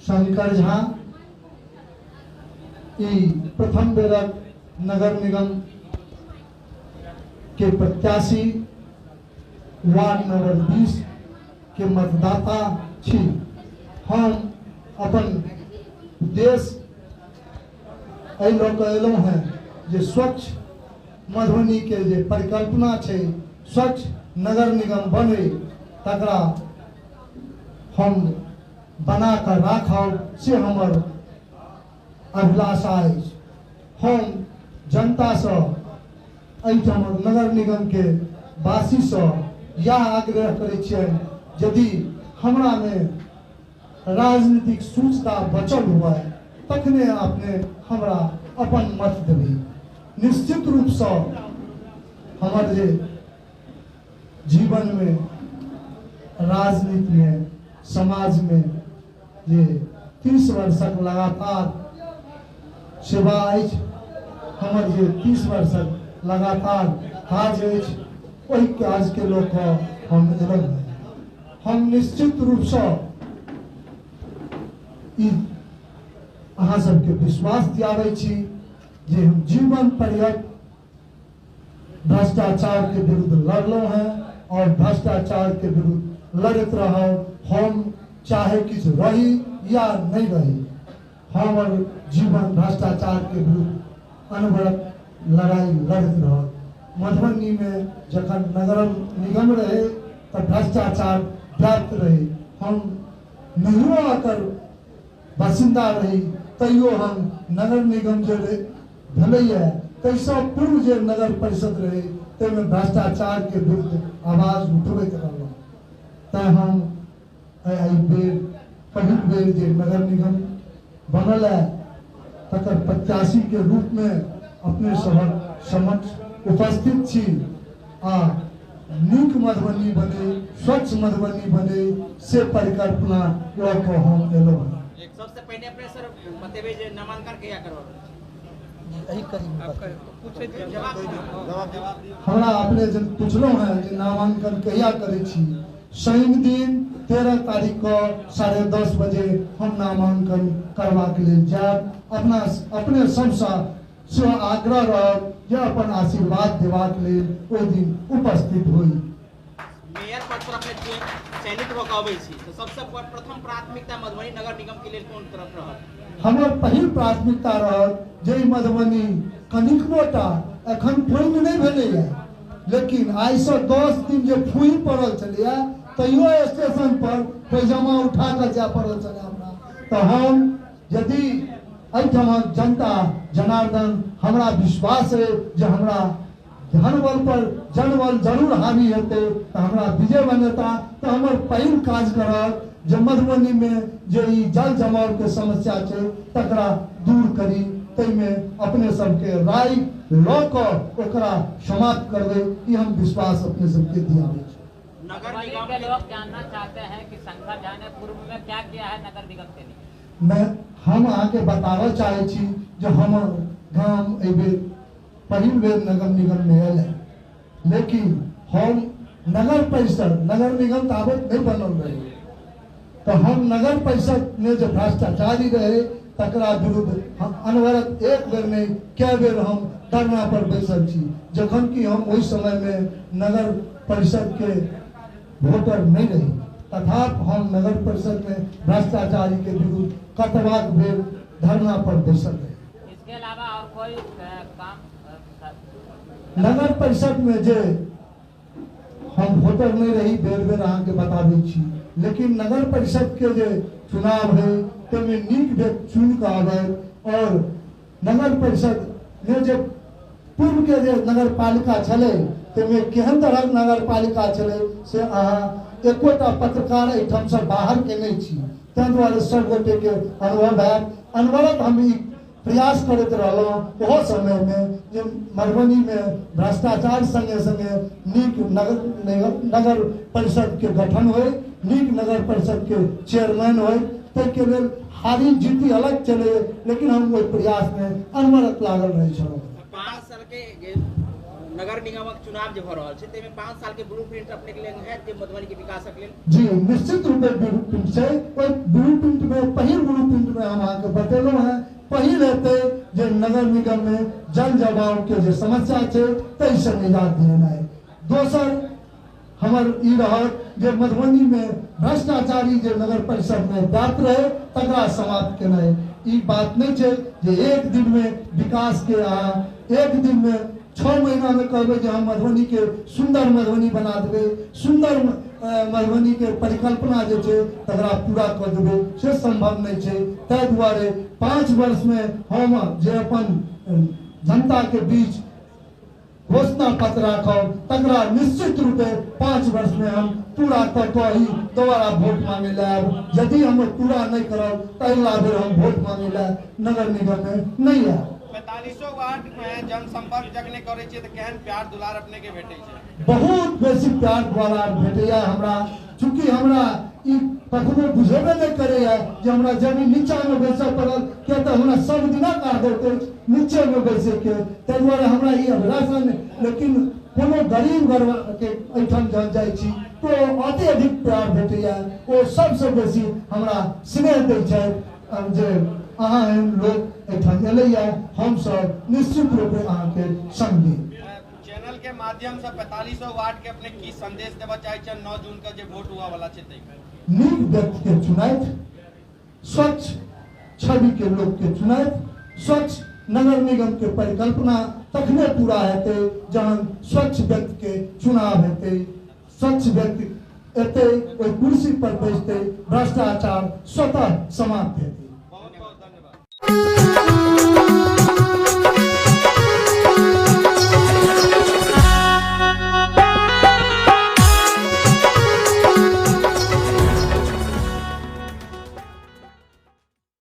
शंकर झा प्रथम बेरक नगर निगम के प्रत्याशी वार्ड नंबर 20 के मतदाता छी। हम अपन उद्देश्य एलहुँ हैं जे स्वच्छ मधुबनी के जे परिकल्पना छै, स्वच्छ नगर निगम बने, तकरा हम बना कर राखब से हमर अभिलाषा अछि। हम जनता से नगर निगम के वासी से यह आग्रह करै छियनि, यदि हमरा में राजनीतिक सूचता बचल हुआ तखने अपने हमरा अपन मत देबै। निश्चित रूप से हमर जे जीवन में, राजनीति में, समाज में जे 30 वर्षक लगातार सेवा अछि, हमर जे 30 वर्षक लगातार काज अछि, वही काज के लोक हम एलहुँ। हम निश्चित रूप से अहाँ सबके विश्वास दियाबै छी जे हम जीवन पर्यंत भ्रष्टाचार के विरुद्ध लड़लहुँ हैं और भ्रष्टाचार के विरुद्ध लड़त रहब। हम चाहे किछु रही या नहीं रही, हमर जीवन भ्रष्टाचार के विरुद्ध अनवरत लड़ाई लड़त रहब। मधुबनी में जखन नगर निगम रहे तो भ्रष्टाचार व्याप्त रहे, हम नहियो आकर बासिंदा रही, तैयो हम नगर निगम जो भेलैया तैसँ पूर्व जे नगर परिषद रहे ताहिमे भ्रष्टाचार के विरुद्ध आवाज उठबैत रहलहुँ। तैं हम एहि बेर पहिल बेर जे नगर निगम बनल है तकर प्रत्याशी के रूप में अपने सभक समक्ष उपस्थित छी। आ नीक मधुबनी बने, स्वच्छ मधुबनी बने से परिकल्पना लऽ कऽ हम एलहुँ। सबसे पहले अपने सर बतेबे जे नामांकन कहिया करब? यही हमरा अपने जब पूछलहुँ हैं कि नामांकन कहिया करे छी, शनि दिन 13 तारीख को 10:30 बजे हम नामांकन करवा के लिए जाब। अपने सबसे आग्रह रहब जे अपन आशीर्वाद देबाक लेल ओहि दिन उपस्थित होई। मेयर पद पर अपने चयनित भऽ कऽ अबै छी, तो सबसे प्रथम प्राथमिकता मधुबनी नगर निगम के लिए कोन तरफ रहत? हमर पहिल प्राथमिकता रहत जे मधुबनी कनिकबोटा एखन पानि नहीं भेलैया, लेकिन आई से 10 दिन जे फूही पड़ल छलैया तैयो स्टेशन पर पैजामा उठा कर जाय पड़ल छलै हमरा। तो हम यदि एहिठामक जनता जनार्दन हमरा विश्वास है जे हमरा धनबल पर जनबल जरूर हावी हेतै तो हमरा विजय बनेता, तो हमर पहिल काज करब जे मधुबनी में जे जल जमाव के समस्या छै तकरा दूर करी, ताहिमे अपने सबके राय लऽ कऽ ओकरा समाप्त करबै। ई हम विश्वास अपने सबके दियाबै छी। नगर निगम के लोग जानना चाहते हैं कि शंकर झा ने पूर्व में क्या किया है नगर निगम के लिए। हम अहाँ के बताबऽ चाहे छी जे हमर गाम एहि बेर पहिल बेर नगर निगम में आयल है, लेकिन हम नगर परिषद, नगर निगम ताबत नहीं बनल रहे, तो हम नगर परिषद में जो भ्रष्टाचारी रहे तकरा विरुद्ध हम अनवरत एक बेर नहीं कई बेर हम धरना पर बैसल छी। जखन कि हम ओहि समय में नगर परिषद के वोटर नहीं रही, तथापि हम नगर परिषद में भ्रष्टाचारी के विरुद्ध कतबाक बेर धरना पर बैसल रहे। इसके अलावा और कोई काम नगर परिषद में जे हम वोटर नहीं रही, बेर बेर अहाँ के बताबै छी, लेकिन नगर परिषद के जे चुनाव है ताहिमे नीक व्यक्ति चुन कऽ आबै। और नगर परिषद में जे पूर्व के जे नगर पालिका छलै ताहिमे केहन तरहक नगर पालिका छलै से अहाँ एकोटा पत्रकार एहिठाम से बाहर के नहीं छी, ताहि दुआरे सब गोटे के अनुभव है। अनवरत हम ई प्रयास करते रहलहुँ ओहो समय में जे मधुबनी में भ्रष्टाचार संगे संगे नीक नगर परिषद के गठन होय, नीक नगर परिषद के चेयरमैन होय, ताहिके लेल हारी जीती अलग चले, लेकिन हम ओहि प्रयास में अनवरत लागल रहे छलहुँ। 5 साल के नगर निगमक चुनाव जो हो रहा है ते में 5 साल के ब्लूप्रिंट अपने के लिए है जे मधुबनी के विकास के लिए जी निश्चित रूप में ब्लूप्रिंट छै ओइ ब्लूप्रिंट में पहिल ब्लूप्रिंट में हम आके बतेलहुं हैं पहिल हेतै जे नगर निगम में जल जमाव के जे समस्या छै तै से निजात दिलाय दोसर हमर ई रहत जे मधुबनी में भ्रष्टाचारी जे नगर परिषद में व्याप्त रहे तकरा समाप्त केनाइ ई बात नहीं छै जे एक दिन में विकास के अहाँ एक दिन में 6 महीना में कहबे जे हम मधुबनी के सुंदर मधुबनी बना देबे सुंदर मधुबनी के परिकल्पना जे छै तकरा पूरा कर देबे से संभव नहीं छै ताहि दुआरे 5 वर्ष में हम जे अपन जनता के बीच घोषणा पत्र राखब तकरा निश्चित रूपे 5 वर्ष में हम पूरा करके ही दोबारा वोट मांगे लायब यदि हम पूरा नहीं करब तो अगला बेर हम वोट मांगे ला नगर निगम में नहीं आयब 45 वार्ड में जनसंपर्क जगने करे छियै त केहन प्यार दुलार अपने के भेटै छै बहुत बेसी प्यार दुलार भेटैया हमरा चूंकि हमरा ई कखनो बुझेबे नहीं करैया जे हमरा जमीन नीचा में बैसऽ पड़ल किया तऽ हमरा सब दिना काट देते नीचे में बैसे के ताहि दुआरे हमरा ई अभिलाषा नहीं लेकिन कोनो गरीब घर के एठन जब जाइ छी तो अति अधिक प्यार भेटैया ओ सबसे बेसी हमरा स्नेह दै छै जे अहाँ एहन लोग एठन एलैया हम सब निश्चित रूपे अहाँ के संगी चैनल के माध्यम से 45 वार्ड के अपने की संदेश देबा चाहे छै 9 जून का जे वोट हुआ वाला छै तै नीक व्यक्ति के चुनाव स्वच्छ छवि के लोग के चुनाव स्वच्छ नगर निगम के परिकल्पना तखने पूरा हेतै जहन स्वच्छ व्यक्ति के चुनाव हेतै स्वच्छ व्यक्ति एतै ओइ कुर्सी पर बैसतै भ्रष्टाचार स्वतः समाप्त हेतै।